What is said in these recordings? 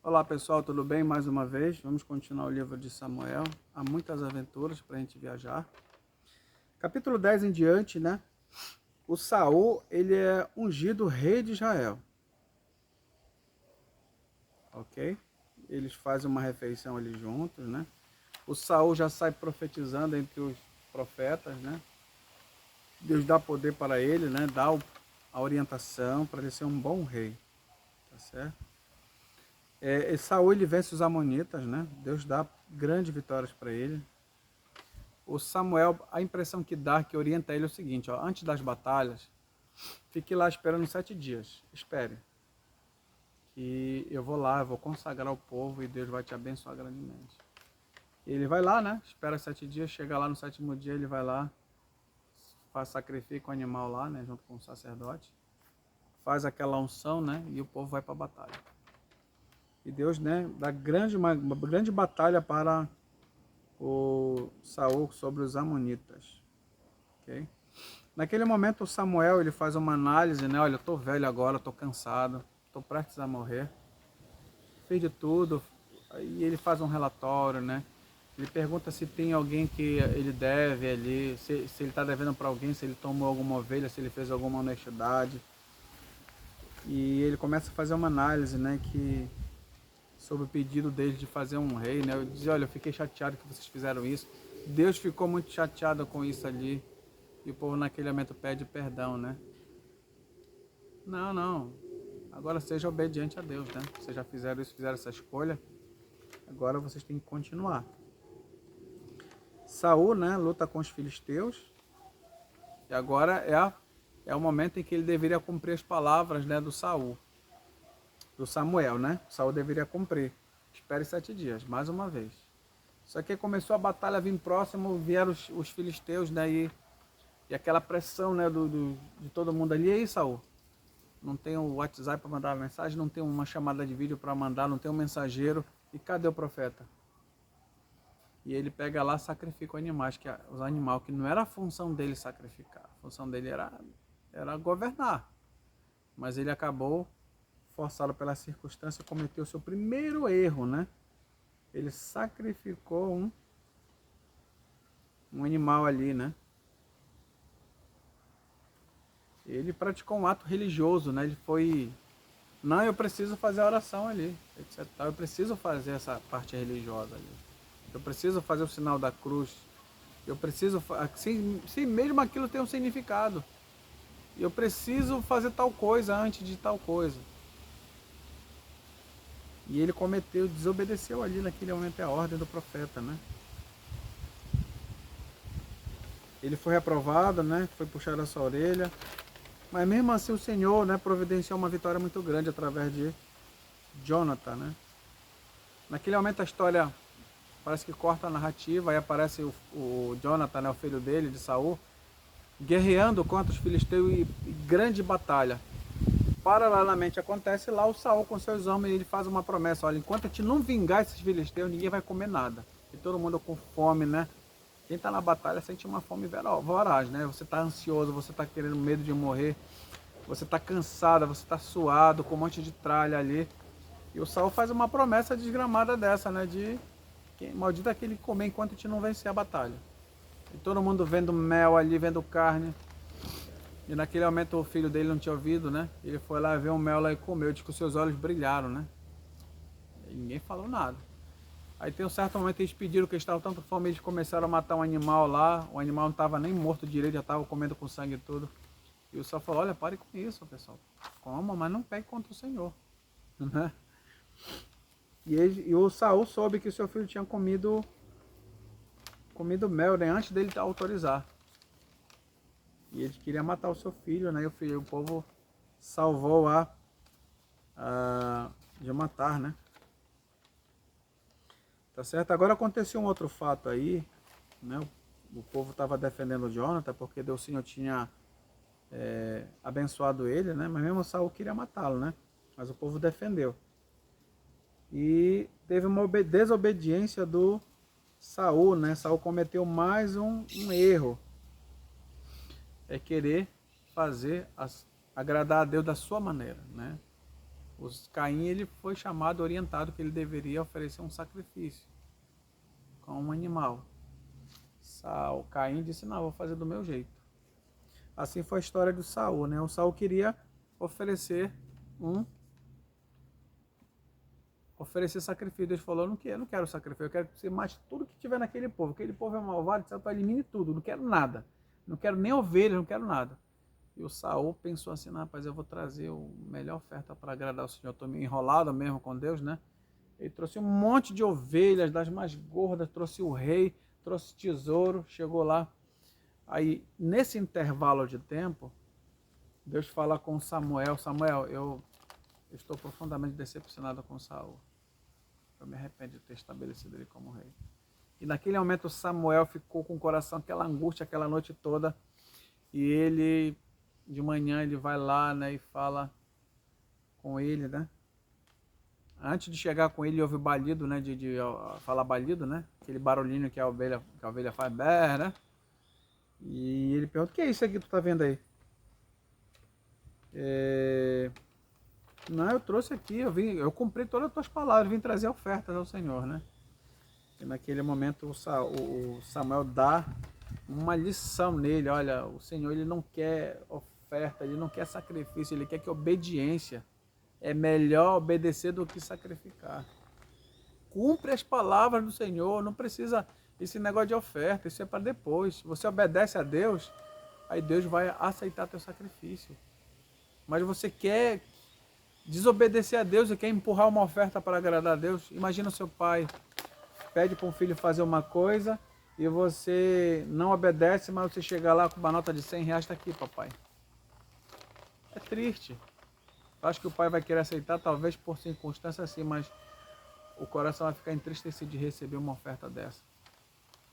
Olá pessoal, tudo bem? Mais uma vez, vamos continuar o livro de Samuel. Há muitas aventuras para a gente viajar. Capítulo 10 em diante, né? O Saul, ele é ungido rei de Israel. Ok? Eles fazem uma refeição ali juntos, né? O Saul já sai profetizando entre os profetas, né? Deus dá poder para ele, né? Dá a orientação para ele ser um bom rei, tá certo? Saul ele vence os amonitas, né? Deus dá grandes vitórias para ele. O Samuel, a impressão que dá, que orienta ele é o seguinte, ó, antes das batalhas, fique lá esperando 7 dias, espere, que eu vou lá, eu vou consagrar o povo e Deus vai te abençoar grandemente. Ele vai lá, né, espera 7 dias, chega lá no 7º dia, ele vai lá, faz sacrifício o animal lá, né, junto com o sacerdote, faz aquela unção, né, e o povo vai para a batalha. E Deus, né, dá uma grande batalha para o Saul sobre os amonitas, ok? Naquele momento o Samuel ele faz uma análise, né? Olha, eu tô velho agora, tô cansado, tô prestes a morrer, fiz de tudo. E ele faz um relatório, né? Ele pergunta se tem alguém que ele deve ali, se ele está devendo para alguém, se ele tomou alguma ovelha, se ele fez alguma honestidade. E ele começa a fazer uma análise, né? Que sobre o pedido dele de fazer um rei, né? Eu dizia, olha, eu fiquei chateado que vocês fizeram isso. Deus ficou muito chateado com isso ali. E o povo naquele momento pede perdão, né? Não, não. Agora seja obediente a Deus, né? Vocês já fizeram isso, fizeram essa escolha. Agora vocês têm que continuar. Saul, né, luta com os filisteus. E agora é o momento em que ele deveria cumprir as palavras, né, do Saul. Do Samuel, né? Saul deveria cumprir. Espere 7 dias, mais uma vez. Só que começou a batalha a vir próximo, vieram os filisteus, né? E aquela pressão, né, de todo mundo ali. E aí, Saul? Não tem o WhatsApp para mandar mensagem, não tem uma chamada de vídeo para mandar, não tem um mensageiro. E cadê o profeta? E ele pega lá e sacrifica os animais, que não era a função dele sacrificar. A função dele era governar. Mas ele acabou, forçado pela circunstância, cometeu o seu primeiro erro, né? Ele sacrificou um animal ali, né? Ele praticou um ato religioso, né? Ele foi... Não, eu preciso fazer a oração ali, etc. Eu preciso fazer essa parte religiosa ali. Eu preciso fazer o sinal da cruz. Eu preciso... Se mesmo aquilo tem um significado. Eu preciso fazer tal coisa antes de tal coisa. E ele desobedeceu ali naquele momento a ordem do profeta, né? Ele foi reprovado, né? Foi puxado a sua orelha. Mas mesmo assim o Senhor, né, providenciou uma vitória muito grande através de Jonathan, né? Naquele momento a história parece que corta a narrativa, aí aparece o Jonathan, né, o filho dele, de Saul, guerreando contra os filisteus e grande batalha. Paralelamente acontece lá o Saul com seus homens, e ele faz uma promessa, olha, enquanto a gente não vingar esses filisteus, ninguém vai comer nada. E todo mundo com fome, né? Quem está na batalha sente uma fome voraz, né? Você está ansioso, você está querendo medo de morrer, você está cansado, você está suado, com um monte de tralha ali. E o Saul faz uma promessa desgramada dessa, né? De que maldito é aquele que comer enquanto a gente não vencer a batalha. E todo mundo vendo mel ali, vendo carne. E naquele momento o filho dele não tinha ouvido, né? Ele foi lá ver um mel lá e comeu, diz que os seus olhos brilharam, né? E ninguém falou nada. Aí tem um certo momento que eles pediram que eles estavam tanto fome, eles começaram a matar um animal lá. O animal não estava nem morto direito, já estava comendo com sangue e tudo. E o Saul falou, olha, pare com isso, pessoal. Coma, mas não pegue contra o Senhor. Né? E o Saul soube que o seu filho tinha comido mel, né? Antes dele autorizar. E ele queria matar o seu filho, né? E o povo salvou de matar, né? Tá certo? Agora aconteceu um outro fato aí, né? O povo estava defendendo o Jonathan porque Deus Senhor tinha abençoado ele, né? Mas mesmo Saul queria matá-lo, né? Mas o povo defendeu. E teve uma desobediência do Saul, né? Saul cometeu mais um erro. É querer agradar a Deus da sua maneira, né? Caim ele foi chamado, orientado que ele deveria oferecer um sacrifício com um animal. Caim disse, não, vou fazer do meu jeito. Assim foi a história do Saul, né? O Saul queria oferecer sacrifício. Deus falou, eu não quero sacrifício, eu quero que você mate tudo que tiver naquele povo. Aquele povo é malvado, então elimine tudo, não quero nada. Não quero nem ovelha, não quero nada. E o Saul pensou assim, rapaz, eu vou trazer a melhor oferta para agradar o Senhor. Estou meio enrolado mesmo com Deus, né? Ele trouxe um monte de ovelhas, das mais gordas, trouxe o rei, trouxe tesouro, chegou lá. Aí, nesse intervalo de tempo, Deus fala com Samuel, Samuel, eu estou profundamente decepcionado com Saul. Eu me arrependo de ter estabelecido ele como rei. E naquele momento Samuel ficou com o coração, aquela angústia, aquela noite toda. E ele, de manhã, ele vai lá, né, e fala com ele, né? Antes de chegar com ele, houve o balido, né, de falar balido, né? Aquele barulhinho que a ovelha faz, berra, né? E ele pergunta, o que é isso aqui que tu tá vendo aí? Não, eu trouxe aqui, eu cumpri todas as tuas palavras, vim trazer ofertas ao Senhor, né? E naquele momento o Samuel dá uma lição nele, olha, o Senhor ele não quer oferta, ele não quer sacrifício, ele quer que obediência. É melhor obedecer do que sacrificar. Cumpre as palavras do Senhor, não precisa esse negócio de oferta, isso é para depois. Se você obedece a Deus, aí Deus vai aceitar teu sacrifício. Mas você quer desobedecer a Deus e quer empurrar uma oferta para agradar a Deus? Imagina o seu pai pede para um filho fazer uma coisa e você não obedece, mas você chega lá com uma nota de 100 reais, está aqui, papai. É triste. Acho que o pai vai querer aceitar, talvez por circunstância assim, mas o coração vai ficar entristecido de receber uma oferta dessa.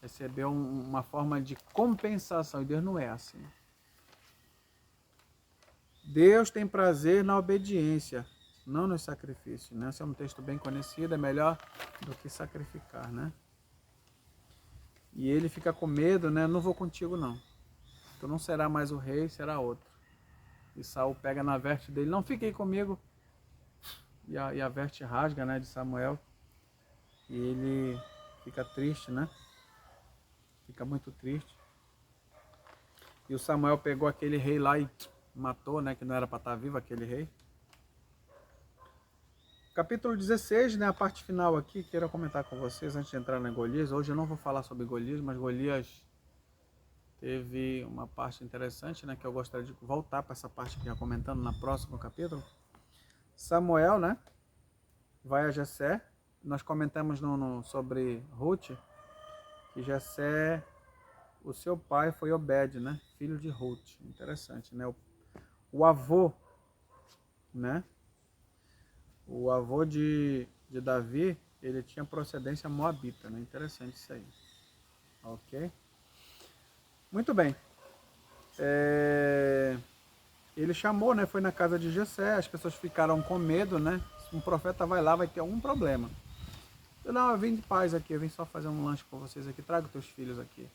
Receber uma forma de compensação, e Deus não é assim. Deus tem prazer na obediência, não no sacrifício, né? Esse é um texto bem conhecido, é melhor do que sacrificar, né? E ele fica com medo, né? Não vou contigo não. Tu não será mais o rei, será outro. E Saul pega na veste dele, não fiquei comigo. E a veste rasga, né, de Samuel. E ele fica triste, né? Fica muito triste. E o Samuel pegou aquele rei lá e matou, né? Que não era para estar vivo aquele rei. Capítulo 16, né? A parte final aqui, quero comentar com vocês antes de entrar na Golias. Hoje eu não vou falar sobre Golias, mas Golias teve uma parte interessante, né? Que eu gostaria de voltar para essa parte que eu ia comentando na próximo capítulo. Samuel, né? Vai a Jessé. Nós comentamos sobre Ruth, que Jessé, o seu pai foi Obed, né? Filho de Ruth. Interessante, né? O avô, né? O avô de Davi, ele tinha procedência moabita, né? Interessante isso aí. Ok? Muito bem. Ele chamou, né? Foi na casa de Jessé, as pessoas ficaram com medo, né? Se um profeta vai lá, vai ter algum problema. Eu vim de paz aqui, eu vim só fazer um lanche com vocês aqui, traga os teus filhos aqui.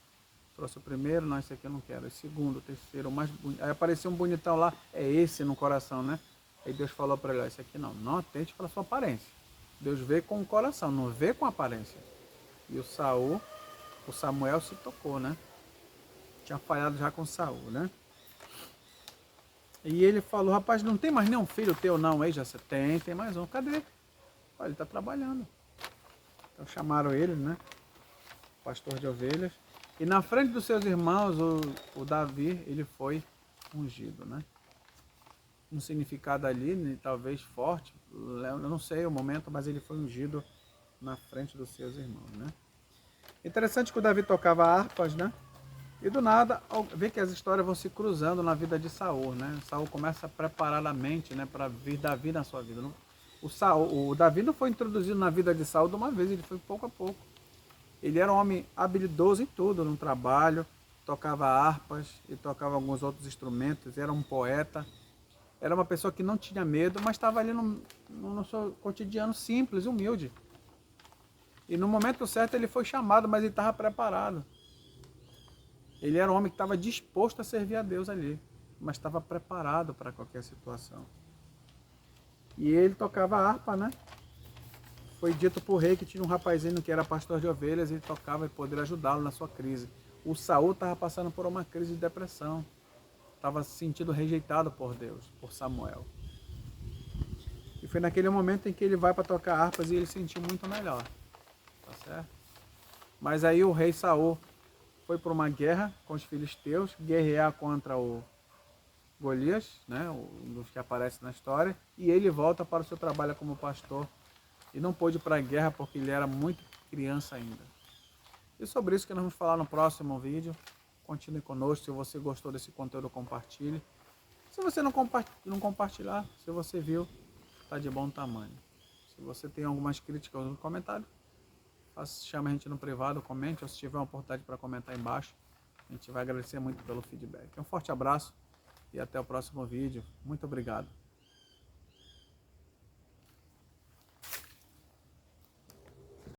Trouxe o primeiro, não, esse aqui eu não quero. O segundo, o terceiro, o mais bonito. Aí apareceu um bonitão lá, é esse no coração, né? Aí Deus falou para ele, ó, esse aqui não atente para sua aparência. Deus vê com o coração, não vê com a aparência. E o Samuel se tocou, né? Tinha falhado já com Saul, né? E ele falou, rapaz, não tem mais nenhum filho teu não aí, já você tem mais um, cadê? Olha, ele tá trabalhando. Então chamaram ele, né? Pastor de ovelhas. E na frente dos seus irmãos, o Davi, ele foi ungido, né? Um significado ali, né, talvez forte, eu não sei o momento, mas ele foi ungido na frente dos seus irmãos, né? Interessante que o Davi tocava harpas, né? E do nada, vê que as histórias vão se cruzando na vida de Saul, né? Saul começa a preparar a mente, né, para vir Davi na sua vida. O Davi não foi introduzido na vida de Saul de uma vez, ele foi pouco a pouco. Ele era um homem habilidoso em tudo, no trabalho, tocava harpas e tocava alguns outros instrumentos, era um poeta. Era uma pessoa que não tinha medo, mas estava ali no seu cotidiano simples, humilde. E no momento certo ele foi chamado, mas ele estava preparado. Ele era um homem que estava disposto a servir a Deus ali, mas estava preparado para qualquer situação. E ele tocava harpa, né? Foi dito por rei que tinha um rapazinho que era pastor de ovelhas, ele tocava e poderia ajudá-lo na sua crise. O Saul estava passando por uma crise de depressão, estava se sentindo rejeitado por Deus, por Samuel. E foi naquele momento em que ele vai para tocar harpas e ele sentiu muito melhor, tá certo? Mas aí o rei Saul foi para uma guerra com os filisteus, guerrear contra o Golias, né, um dos que aparece na história, e ele volta para o seu trabalho como pastor e não pôde ir para a guerra porque ele era muito criança ainda. E sobre isso que nós vamos falar no próximo vídeo. Continue conosco. Se você gostou desse conteúdo, compartilhe. Se você não compartilhar, se você viu, está de bom tamanho. Se você tem algumas críticas no comentário, chama a gente no privado, comente, ou se tiver uma oportunidade para comentar embaixo, a gente vai agradecer muito pelo feedback. Um forte abraço e até o próximo vídeo. Muito obrigado.